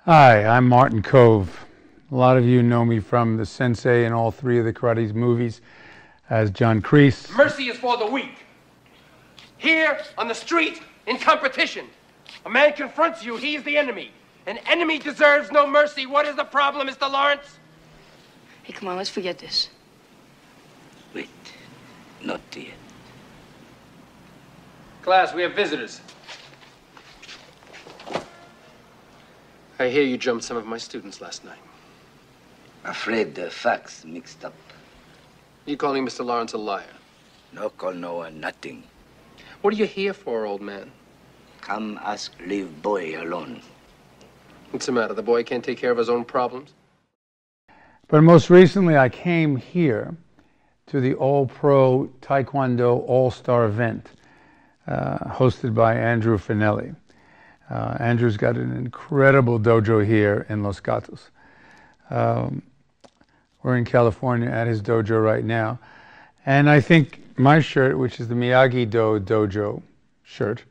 Hi, I'm Martin Kove. A lot of you know me from the sensei in all three of the karate movies as John Kreese. Mercy is for the weak. Here, on the street, in competition, a man confronts you, he is the enemy. An enemy deserves no mercy. What is the problem, Mr. Lawrence? Hey, come on, let's forget this. Wait, not yet. Class, we have visitors. I hear you jumped some of my students last night. Afraid the facts mixed up. You calling Mr. Lawrence a liar? No call no one nothing. What are you here for, old man? Come ask leave boy alone. What's the matter? The boy can't take care of his own problems? But most recently I came here to the All-Pro Taekwondo All-Star event hosted by Andrew Finelli. Andrew's got an incredible dojo here in Los Gatos. We're in California at his dojo right now. And I think my shirt, which is the Miyagi-Do dojo shirt,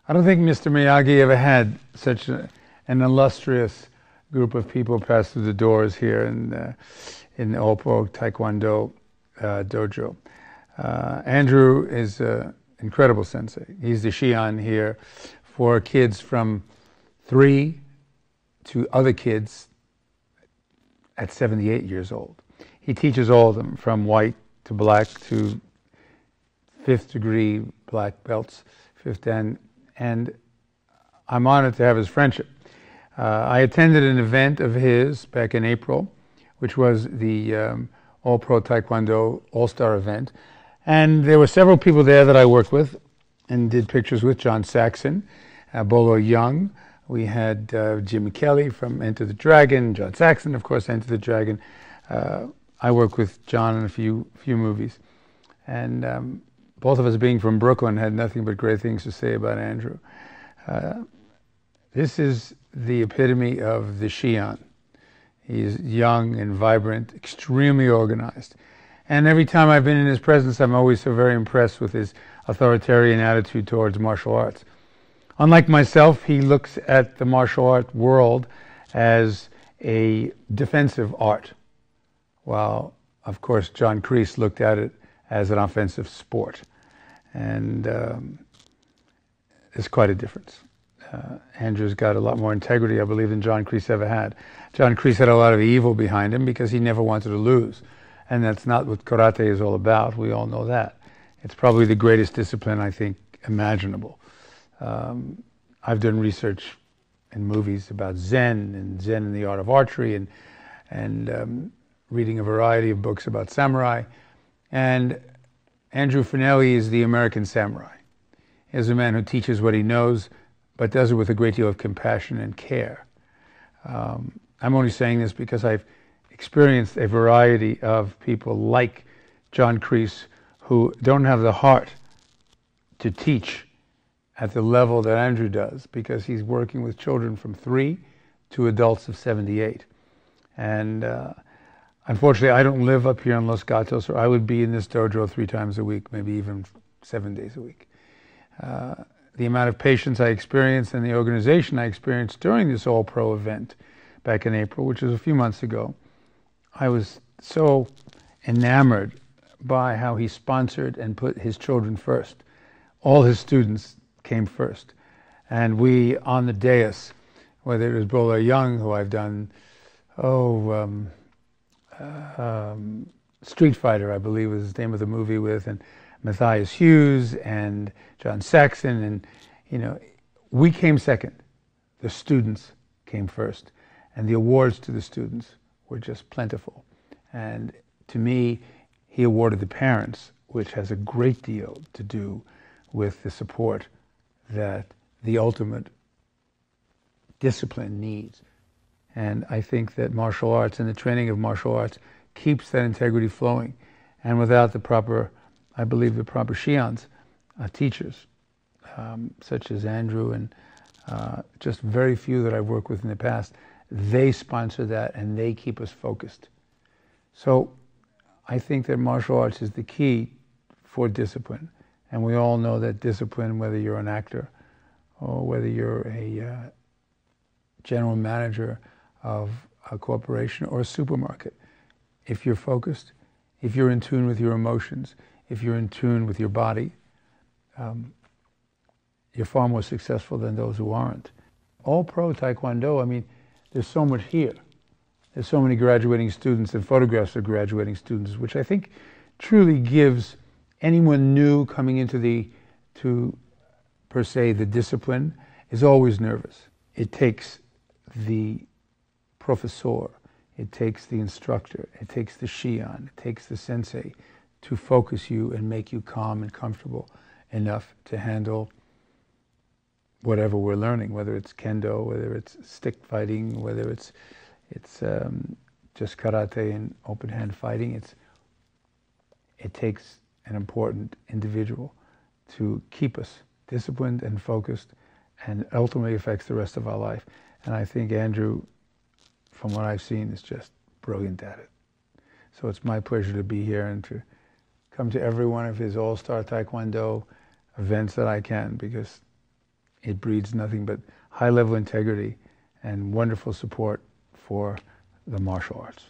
I don't think Mr. Miyagi ever had such an illustrious group of people pass through the doors here in the All-Pro Taekwondo dojo. Andrew is an incredible sensei. He's the Shihan here for kids from 3 to other kids at 78 years old. He teaches all of them from white to black to 5th degree black belts, 5th dan, and I'm honored to have his friendship. I attended an event of his back in April, which was the All-Pro Taekwondo All-Star event, and there were several people there that I worked with and did pictures with. John Saxon, Bolo Young. We had Jimmy Kelly from Enter the Dragon, John Saxon, of course, Enter the Dragon. I worked with John in a few movies. And both of us being from Brooklyn had nothing but great things to say about Andrew. This is the epitome of the Shihan. He's young and vibrant, extremely organized. And every time I've been in his presence, I'm always so very impressed with his authoritarian attitude towards martial arts. Unlike myself, he looks at the martial art world as a defensive art, while, of course, John Kreese looked at it as an offensive sport. And there's quite a difference. Andrew's got a lot more integrity, I believe, than John Kreese ever had. John Kreese had a lot of evil behind him because he never wanted to lose. And that's not what karate is all about. We all know that. It's probably the greatest discipline, I think, imaginable. I've done research in movies about Zen and the art of archery and reading a variety of books about samurai. And Andrew Finelli is the American samurai. He's a man who teaches what he knows, but does it with a great deal of compassion and care. I'm only saying this because I've experienced a variety of people like John Kreese who don't have the heart to teach at the level that Andrew does, because he's working with children from 3 to adults of 78. And unfortunately, I don't live up here in Los Gatos, or I would be in this dojo 3 times a week, maybe even 7 days a week. The amount of patience I experienced and the organization I experienced during this All-Pro event back in April, which was a few months ago, I was so enamored by how he sponsored and put his children first. All his students came first. And we, on the dais, whether it was Bolo Young, who I've done, Street Fighter, I believe was the name of the movie with, and Matthias Hughes and John Saxon, and we came second. The students came first. And the awards to the students were just plentiful. And to me, he awarded the parents, which has a great deal to do with the support that the ultimate discipline needs. And I think that martial arts and the training of martial arts keeps that integrity flowing. And without the proper, I believe the proper Shihans, teachers, such as Andrew and just very few that I've worked with in the past, they sponsor that and they keep us focused. So I think that martial arts is the key for discipline. And we all know that discipline, whether you're an actor or whether you're a general manager of a corporation or a supermarket. If you're focused, if you're in tune with your emotions, if you're in tune with your body, you're far more successful than those who aren't. All pro Taekwondo, I mean, there's so much here. There's so many graduating students and photographs of graduating students, which I think truly gives anyone new coming into per se, the discipline, is always nervous. It takes the professor, it takes the instructor, it takes the shion, it takes the sensei to focus you and make you calm and comfortable enough to handle whatever we're learning, whether it's kendo, whether it's stick fighting, whether it's just karate and open hand fighting. It takes an important individual to keep us disciplined and focused, and ultimately affects the rest of our life. And I think Andrew, from what I've seen, is just brilliant at it. So it's my pleasure to be here and to come to every one of his all-star Taekwondo events that I can, because it breeds nothing but high-level integrity and wonderful support for the martial arts.